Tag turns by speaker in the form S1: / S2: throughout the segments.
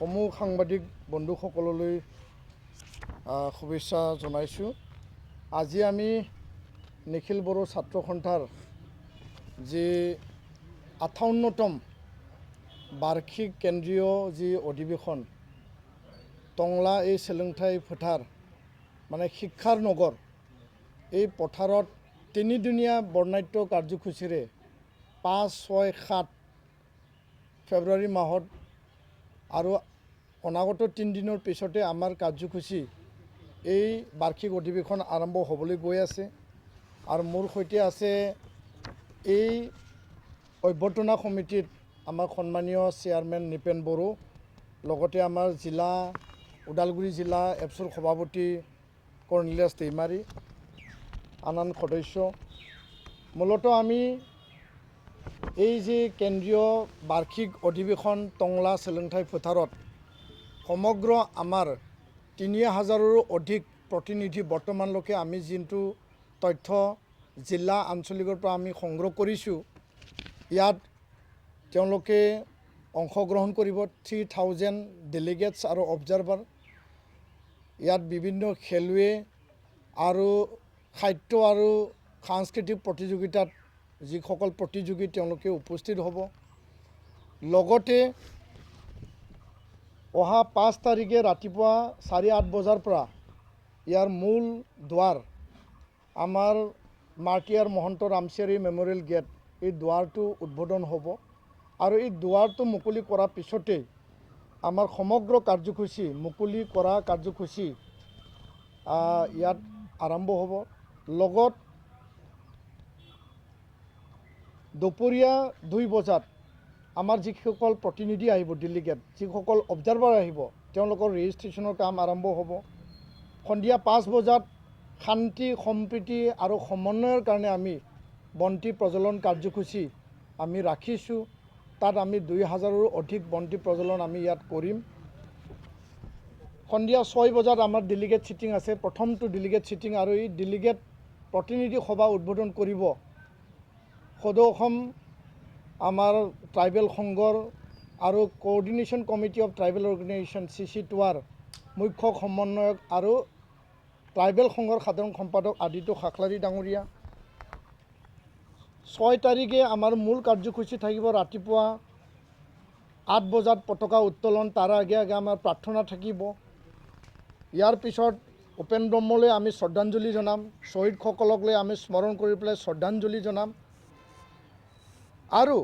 S1: সমূহ সাংবাদিক বন্ধুসকললৈ শুভেচ্ছা জনাইছোঁ। আজি আমি নিখিল বড়ো ছাত্ৰ সন্থাৰ যি ৫৮তম বাৰ্ষিক কেন্দ্ৰীয় যি অধিৱেশন টংলা এই চেলেংঠাই পথাৰ মানে শিক্ষাৰ নগৰ এই পথাৰত তিনিদিনীয়া বৰ্ণাঢ্য কাৰ্যসূচীৰে ৫, ৬, ৭ ফেব্ৰুৱাৰী মাহত আৰু অনাগত ৩ দিনৰ পিছতে আমাৰ কাৰ্যসূচী এই বাৰ্ষিক অধিৱেশন আৰম্ভ হ'বলৈ গৈ আছে। আৰু মোৰ সৈতে আছে এই অভ্যৰ্থনা সমিতিত আমাৰ সন্মানীয় চেয়াৰমেন নিপেন বড়ো, লগতে আমাৰ জিলা ওদালগুৰি জিলা এপছুৰ সভাপতি কৰ্ণিলিয়াছ दैমাৰী, আন সদস্য। মূলতঃ আমি এই যে কেন্দ্ৰীয় বাৰ্ষিক অধিৱেশন টংলা চেলেংঠাই পথাৰত সমগ্ৰ আমাৰ ৩,০০০ৰো অধিক প্ৰতিনিধি বৰ্তমানলৈকে আমি যোনটো তথ্য জিলা আঞ্চলিকৰ পৰা আমি সংগ্ৰহ কৰিছোঁ, ইয়াত তেওঁলোকে অংশগ্ৰহণ কৰিব ৩,০০০ ডেলিগেটছ আৰু অবজাৰ্ভাৰ। ইয়াত বিভিন্ন খেলুৱৈ আৰু সাহিত্য আৰু সাংস্কৃতিক প্ৰতিযোগিতাত যিসকল প্ৰতিযোগী তেওঁলোকে উপস্থিত হ'ব। লগতে অহা ৫ তাৰিখে ৰাতিপুৱা ৮:৩০ বজাৰ পৰা ইয়াৰ মূল দুৱাৰ আমাৰ মাৰ্টিয়াৰ মহন্ত ৰামচিয়াৰী মেমৰিয়েল গেট, এই দুৱাৰটো উদ্বোধন হ'ব। আৰু এই দুৱাৰটো মুকলি কৰাৰ পিছতেই আমাৰ সমগ্ৰ কাৰ্যসূচী মুকলি কৰা কাৰ্যসূচী ইয়াত আৰম্ভ হ'ব। লগত দুপৰীয়া ২ বজাত আমাৰ যিসকল প্ৰতিনিধি আহিব, ডেলিগেট যিসকল অবজাৰ্ভাৰ আহিব, তেওঁলোকৰ ৰেজিষ্ট্ৰেশ্যনৰ কাম আৰম্ভ হ'ব। সন্ধিয়া ৫ বজাত শান্তি সম্প্ৰীতি আৰু সমন্বয়ৰ কাৰণে আমি বন্তি প্ৰজ্বলন কাৰ্যসূচী আমি ৰাখিছোঁ। তাত আমি ২,০০০ৰো অধিক বন্তি প্ৰজ্বলন আমি ইয়াত কৰিম। সন্ধিয়া ৬ বজাত আমাৰ ডেলিগেট ছিটিং আছে, প্ৰথমটো ডেলিগেট ছিটিং, আৰু এই ডেলিগেট প্ৰতিনিধি সভা উদ্বোধন কৰিব সদৌ অসম আমাৰ ট্ৰাইবেল সংঘৰ আৰু coordination committee of tribal organisation CC2R মুখ্য সমন্বয়ক আৰু ট্ৰাইবেল সংঘৰ সাধাৰণ সম্পাদক আদিত্য খাখলাৰী ডাঙৰীয়া। ৬ তাৰিখে আমাৰ মূল কাৰ্যসূচী থাকিব ৰাতিপুৱা ৮ বজাত পতাকা উত্তোলন, তাৰ আগে আগে আমাৰ প্ৰাৰ্থনা থাকিব। ইয়াৰ পিছত উপেন ব্ৰহ্মলৈ আমি শ্ৰদ্ধাঞ্জলি জনাম, শ্বহীদসকলক লৈ আমি স্মৰণ কৰি পেলাই শ্ৰদ্ধাঞ্জলি জনাম। আৰু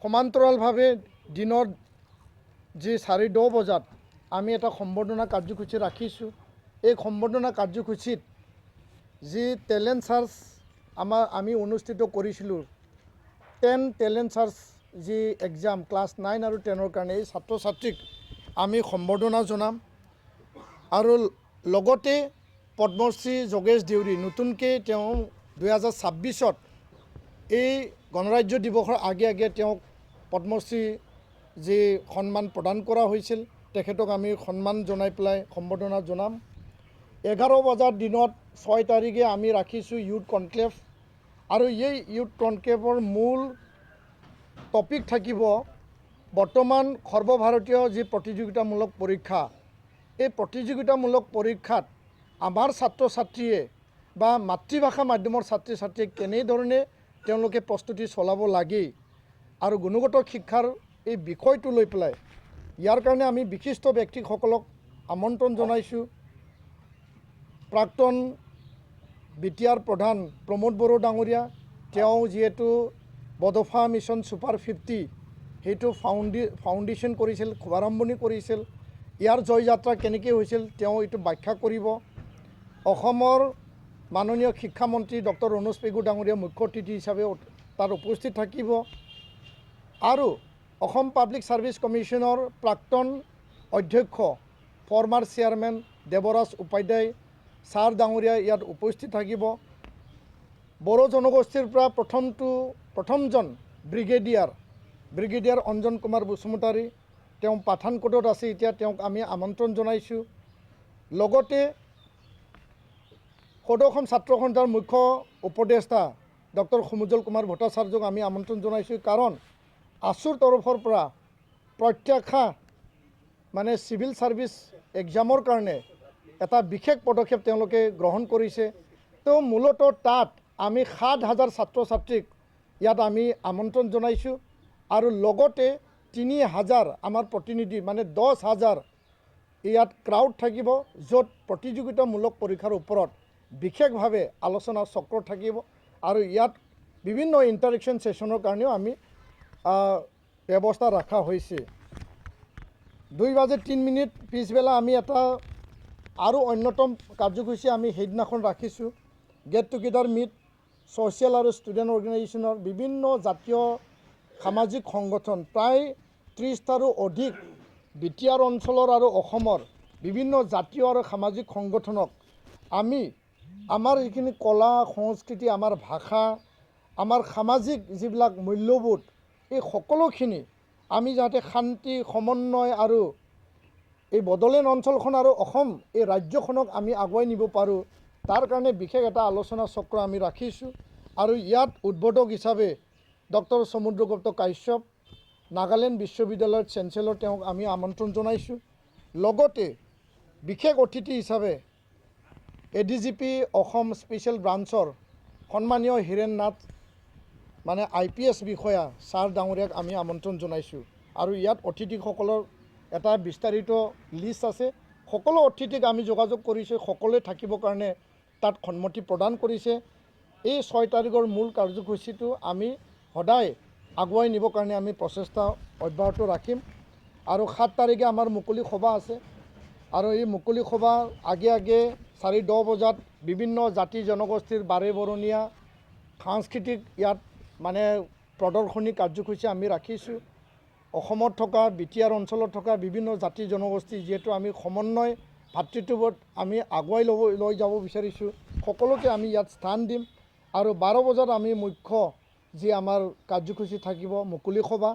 S1: সমান্তৰালভাৱে দিনত যি 10:30 বজাত আমি এটা সম্বৰ্ধনা কাৰ্যসূচী ৰাখিছোঁ। এই সম্বৰ্ধনা কাৰ্যসূচীত যি টেলেণ্ট চাৰ্চ আমি অনুষ্ঠিত কৰিছিলোঁ, 10 টেলেণ্ট চাৰ্চ যি এক্সাম ক্লাছ 9 আৰু 10ৰ কাৰণে এই ছাত্ৰ ছাত্ৰীক আমি সম্বৰ্ধনা জনাম। আৰু লগতে পদ্মশ্ৰী যোগেশ দেউৰী, নতুনকৈ তেওঁ 2026ত এই গণৰাজ্য দিৱসৰ আগে আগে তেওঁক পদ্মশ্ৰী যি সন্মান প্ৰদান কৰা হৈছিল, তেখেতক আমি সন্মান জনাই পেলাই সম্বৰ্ধনা জনাম। 11 বজাৰ দিনত 6 তাৰিখে আমি ৰাখিছোঁ ইউথ কনক্লেভ। আৰু এই ইউথ কনক্লেভৰ মূল টপিক থাকিব বৰ্তমান সৰ্বভাৰতীয় যি প্ৰতিযোগিতামূলক পৰীক্ষা, এই প্ৰতিযোগিতামূলক পৰীক্ষাত আমাৰ ছাত্ৰ ছাত্ৰীয়ে বা মাতৃভাষা মাধ্যমৰ ছাত্ৰ ছাত্ৰীয়ে কেনেধৰণে তেওঁলোকে প্ৰস্তুতি চলাব লাগে আৰু গুণগত শিক্ষাৰ এই বিষয়টো লৈ পেলাই ইয়াৰ কাৰণে আমি বিশিষ্ট ব্যক্তিসকলক আমন্ত্ৰণ জনাইছোঁ। প্ৰাক্তন BTR প্ৰধান প্ৰমোদ বড়ো ডাঙৰীয়া, তেওঁ যিহেতু বডোফা মিছন ছুপাৰ 50 সেইটো ফাউণ্ডেশ্যন কৰিছিল, শুভাৰম্ভণি কৰিছিল, ইয়াৰ জয়যাত্ৰা কেনেকৈ হৈছিল তেওঁ এইটো ব্যাখ্যা কৰিব। অসমৰ মাননীয় শিক্ষামন্ত্ৰী ডক্টৰ ৰণোজ পেগু ডাঙৰীয়া মুখ্য অতিথি হিচাপে তাত উপস্থিত থাকিব। আৰু অসম পাব্লিক ছাৰ্ভিচ কমিশ্যনৰ প্ৰাক্তন অধ্যক্ষ former chairman Devraj Upadhyay sir ডাঙৰীয়া ইয়াত উপস্থিত থাকিব। বড়ো জনগোষ্ঠীৰ পৰা প্ৰথমজন ব্ৰিগেডিয়াৰ অঞ্জন কুমাৰ বসুমতাৰী, তেওঁ পাঠানকোটত আছে এতিয়া, তেওঁক আমি আমন্ত্ৰণ জনাইছোঁ। লগতে সদৌ অসম ছাত্ৰ সন্থাৰ মুখ্য উপদেষ্টা ডক্টৰ সমুজ্জ্বল কুমাৰ ভট্টাচাৰ্যক আমি আমন্ত্ৰণ জনাইছোঁ, কাৰণ আছুৰ তৰফৰ পৰা প্ৰত্যাশা মানে চিভিল ছাৰ্ভিচ এক্সামৰ কাৰণে এটা বিশেষ পদক্ষেপ তেওঁলোকে গ্ৰহণ কৰিছে। তো মূলতঃ তাত আমি 7,000 ছাত্ৰ ছাত্ৰীক ইয়াত আমি আমন্ত্ৰণ জনাইছোঁ আৰু লগতে 3,000 আমাৰ প্ৰতিনিধি মানে 10,000 ইয়াত ক্ৰাউড থাকিব, য'ত প্ৰতিযোগিতামূলক পৰীক্ষাৰ ওপৰত বিশেষভাৱে আলোচনা চক্ৰ থাকিব আৰু ইয়াত বিভিন্ন ইণ্টাৰেকশ্যন ছেশ্যনৰ কাৰণেও আমি ব্যৱস্থা ৰখা হৈছে। 2:03 পিছবেলা আমি এটা আৰু অন্যতম কাৰ্যসূচী আমি সেইদিনাখন ৰাখিছোঁ। গেট টুগেডাৰ মিট ছ'চিয়েল আৰু ষ্টুডেণ্ট অৰ্গেনাইজেশ্যনৰ বিভিন্ন জাতীয় সামাজিক সংগঠন প্ৰায় 30টাৰো অধিক বিটিআৰ অঞ্চলৰ আৰু অসমৰ বিভিন্ন জাতীয় আৰু সামাজিক সংগঠনক আমি আমাৰ যিখিনি কলা সংস্কৃতি, আমাৰ ভাষা, আমাৰ সামাজিক যিবিলাক মূল্যবোধ, এই সকলোখিনি আমি যাতে শান্তি সমন্বয় আৰু এই বড়োলেণ্ড অঞ্চলখন আৰু অসম এই ৰাজ্যখনক আমি আগুৱাই নিব পাৰোঁ, তাৰ কাৰণে বিশেষ এটা আলোচনা চক্ৰ আমি ৰাখিছোঁ। আৰু ইয়াত উদ্বোধক হিচাপে ডক্টৰ সমুদ্ৰগুপ্ত কাশ্যপ, নাগালেণ্ড বিশ্ববিদ্যালয়ৰ চেঞ্চেলৰ, তেওঁক আমি আমন্ত্ৰণ জনাইছোঁ। লগতে বিশেষ অতিথি হিচাপে ADGP অসম স্পেচিয়েল ব্ৰাঞ্চৰ সন্মানীয় হীৰেণ নাথ মানে IPS বিষয়া ছাৰ ডাঙৰীয়াক আমি আমন্ত্ৰণ জনাইছোঁ। আৰু ইয়াত অতিথিসকলৰ এটা বিস্তাৰিত লিষ্ট আছে। সকলো অতিথিক আমি যোগাযোগ কৰিছোঁ, সকলোৱে থাকিবৰ কাৰণে তাত সন্মতি প্ৰদান কৰিছে। এই 6 তাৰিখৰ মূল কাৰ্যসূচীটো আমি সদায় আগুৱাই নিবৰ কাৰণে আমি প্ৰচেষ্টা অব্যাহত ৰাখিম। আৰু 7 তাৰিখে আমাৰ মুকলি সভা আছে আৰু এই মুকলি সভা আগে 10:30 বজাত বিভিন্ন জাতি জনগোষ্ঠীৰ বাৰে বৰণীয়া সাংস্কৃতিক ইয়াত মানে প্ৰদৰ্শনী কাৰ্যসূচী আমি ৰাখিছোঁ। অসমত থকা বিটিআৰ অঞ্চলত থকা বিভিন্ন জাতি জনগোষ্ঠী যিহেতু আমি সমন্বয় ভাতৃত্ববোধ আমি আগুৱাই লৈ যাব বিচাৰিছোঁ, সকলোকে আমি ইয়াত স্থান দিম। আৰু 12 বজাত আমি মুখ্য যি আমাৰ কাৰ্যসূচী থাকিব মুকলি সভা।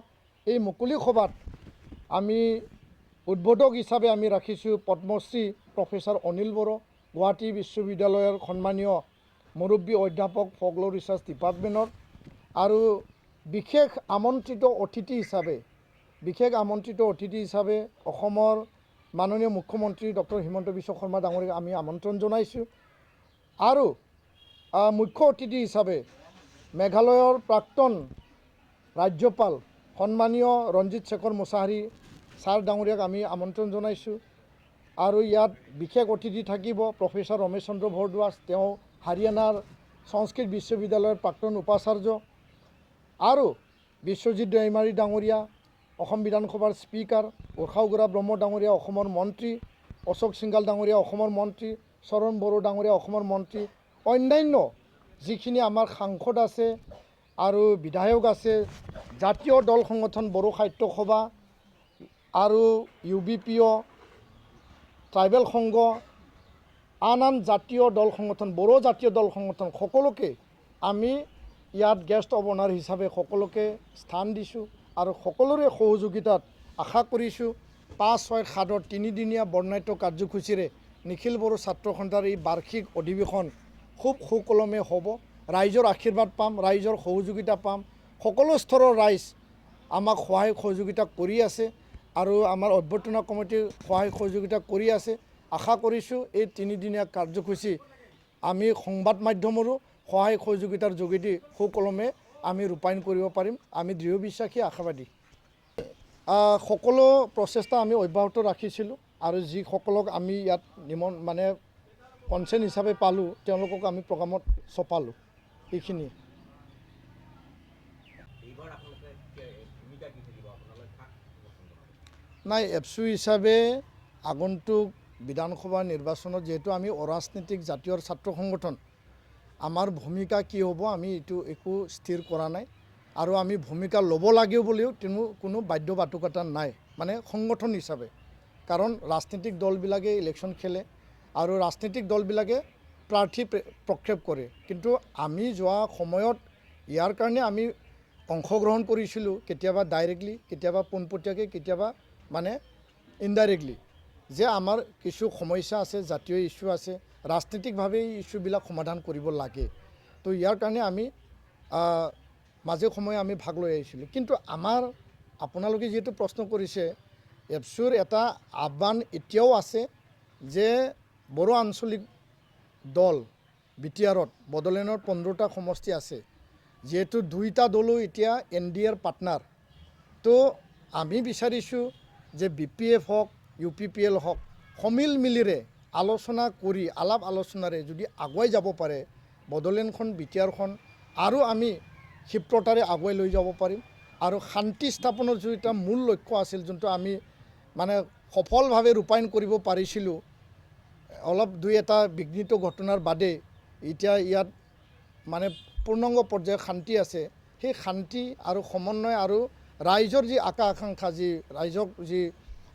S1: এই মুকলি সভাত আমি উদ্বোধক হিচাপে আমি ৰাখিছোঁ পদ্মশ্ৰী প্ৰফেচাৰ অনিল বড়ো, গুৱাহাটী বিশ্ববিদ্যালয়ৰ সন্মানীয় মুৰব্বী অধ্যাপক ফকল'ৰ ৰিচাৰ্চ ডিপাৰ্টমেণ্টৰ। আৰু বিশেষ আমন্ত্ৰিত অতিথি হিচাপে অসমৰ মাননীয় মুখ্যমন্ত্ৰী ডক্টৰ হিমন্ত বিশ্ব শৰ্মা ডাঙৰীয়াক আমি আমন্ত্ৰণ জনাইছোঁ। আৰু মুখ্য অতিথি হিচাপে মেঘালয়ৰ প্ৰাক্তন ৰাজ্যপাল সন্মানীয় ৰঞ্জিত শেখৰ মোছাহাৰী ছাৰ ডাঙৰীয়াক আমি আমন্ত্ৰণ জনাইছোঁ। আৰু ইয়াত বিশেষ অতিথি থাকিব প্ৰফেচাৰ ৰমেশ চন্দ্ৰ ভৰদ্বাজ, তেওঁ হাৰিয়ানাৰ সংস্কৃত বিশ্ববিদ্যালয়ৰ প্ৰাক্তন উপাচাৰ্য। আৰু বিশ্বজিৎ দৈমাৰী ডাঙৰীয়া অসম বিধানসভাৰ স্পীকাৰ, উষাউগৰা ব্ৰহ্ম ডাঙৰীয়া অসমৰ মন্ত্ৰী, অশোক সিংঘাল ডাঙৰীয়া অসমৰ মন্ত্ৰী, চৰণ বড়ো ডাঙৰীয়া অসমৰ মন্ত্ৰী, অন্যান্য যিখিনি আমাৰ সাংসদ আছে আৰু বিধায়ক আছে, জাতীয় দল সংগঠন বড়ো সাহিত্য সভা আৰু UBPO, ট্ৰাইবেল সংঘ, আন জাতীয় দল সংগঠন, বড়ো জাতীয় দল সংগঠন সকলোকে আমি ইয়াত গেষ্ট অৱ অনাৰ হিচাপে সকলোকে স্থান দিছোঁ। আৰু সকলোৰে সহযোগিতাত আশা কৰিছোঁ 5, 6, 7 তিনিদিনীয়া বৰ্ণাঢ্য কাৰ্যসূচীৰে নিখিল বড়ো ছাত্ৰ সন্থাৰ এই বাৰ্ষিক অধিৱেশন খুব সুকলমে হ'ব। ৰাইজৰ আশীৰ্বাদ পাম, ৰাইজৰ সহযোগিতা পাম। সকলো স্তৰৰ ৰাইজ আমাক সহায় সহযোগিতা কৰি আছে আৰু আমাৰ অভ্যৰ্থনা কমিটিৰ সহায় সহযোগিতা কৰি আছে। আশা কৰিছোঁ এই তিনিদিনীয়া কাৰ্যসূচী আমি সংবাদ মাধ্যমৰো সহায় সহযোগিতাৰ যোগেদি সুকলমে আমি ৰূপায়ণ কৰিব পাৰিম। আমি দৃঢ় বিশ্বাসী, আশাবাদী। সকলো প্ৰচেষ্টা আমি অব্যাহত ৰাখিছিলোঁ আৰু যিসকলক আমি ইয়াত মানে কনচেণ্ট হিচাপে পালোঁ তেওঁলোকক আমি প্ৰগ্ৰামত চপালোঁ। এইখিনি নাই এপছু হিচাপে আগন্তুক বিধানসভা নিৰ্বাচনত যিহেতু আমি অৰাজনৈতিক জাতীয় ছাত্ৰ সংগঠন, আমাৰ ভূমিকা কি হ'ব আমি এইটো একো স্থিৰ কৰা নাই আৰু আমি ভূমিকা ল'ব লাগে বুলিও কোনো বাধ্যবাধকতা নাই মানে সংগঠন হিচাপে। কাৰণ ৰাজনৈতিক দলবিলাকে ইলেকশ্যন খেলে আৰু ৰাজনৈতিক দলবিলাকে প্ৰাৰ্থী প্ৰক্ষেপ কৰে, কিন্তু আমি যোৱা সময়ত ইয়াৰ কাৰণে আমি অংশগ্ৰহণ কৰিছিলোঁ, কেতিয়াবা ডাইৰেক্টলি, কেতিয়াবা পোনপটীয়াকৈ, কেতিয়াবা মানে ইনডাইৰেক্টলি, যে আমাৰ কিছু সমস্যা আছে, জাতীয় ইস্যু আছে, ৰাজনৈতিকভাৱে এই ইস্যুবিলাক সমাধান কৰিব লাগে। তো ইয়াৰ কাৰণে আমি মাজে সময়ে আমি ভাগ লৈ আহিছিলোঁ। কিন্তু আমাৰ আপোনালোকে যিহেতু প্ৰশ্ন কৰিছে এপছুৰ এটা আহ্বান এতিয়াও আছে যে বড়ো আঞ্চলিক দল বিটিআৰত বড়োলেণ্ডৰ 15টা সমষ্টি আছে, যিহেতু 2টা দলো এতিয়া NDAৰ পাৰ্টনাৰ। তো আমি বিচাৰিছোঁ যে BPF হওক UPPL হওক সমিল মিলেৰে আলোচনা কৰি আলাপ আলোচনাৰে যদি আগুৱাই যাব পাৰে বড়োলেণ্ডখন বিটিআৰখন আৰু আমি ক্ষিপ্ৰতাৰে আগুৱাই লৈ যাব পাৰিম। আৰু শান্তি স্থাপনৰ যিটো এটা মূল লক্ষ্য আছিল, যোনটো আমি মানে সফলভাৱে ৰূপায়ণ কৰিব পাৰিছিলোঁ, অলপ দুই এটা বিঘ্নিত ঘটনাৰ বাদে এতিয়া ইয়াত মানে পূৰ্ণাংগ পৰ্যায়ত শান্তি আছে। সেই শান্তি আৰু সমন্বয় আৰু ৰাইজৰ যি আকাংক্ষা, যি ৰাইজক যি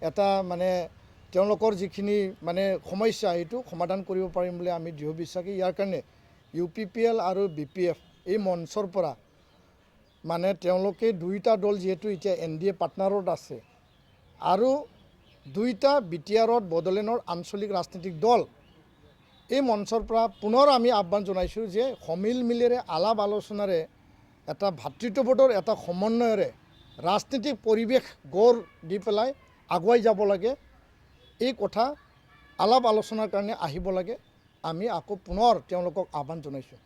S1: এটা মানে তেওঁলোকৰ যিখিনি মানে সমস্যা, সেইটো সমাধান কৰিব পাৰিম বুলি আমি দৃঢ় বিশ্বাসী। ইয়াৰ কাৰণে UPPL আৰু BPF এই মঞ্চৰ পৰা মানে তেওঁলোকে 2টা দল যিহেতু এতিয়া NDA পাৰ্টনাৰত আছে আৰু 2টা বিটিআৰত বড়োলেণ্ডৰ আঞ্চলিক ৰাজনৈতিক দল, এই মঞ্চৰ পৰা পুনৰ আমি আহ্বান জনাইছোঁ যে সমিল মিলেৰে আলাপ আলোচনাৰে এটা ভাতৃত্ববোধৰ এটা সমন্বয়ৰে ৰাজনৈতিক পৰিৱেশ গঢ় দি পেলাই আগুৱাই যাব লাগে। এই কথা আলাপ আলোচনাৰ কাৰণে আহিব লাগে। আমি আকৌ পুনৰ তেওঁলোকক আহ্বান জনাইছোঁ।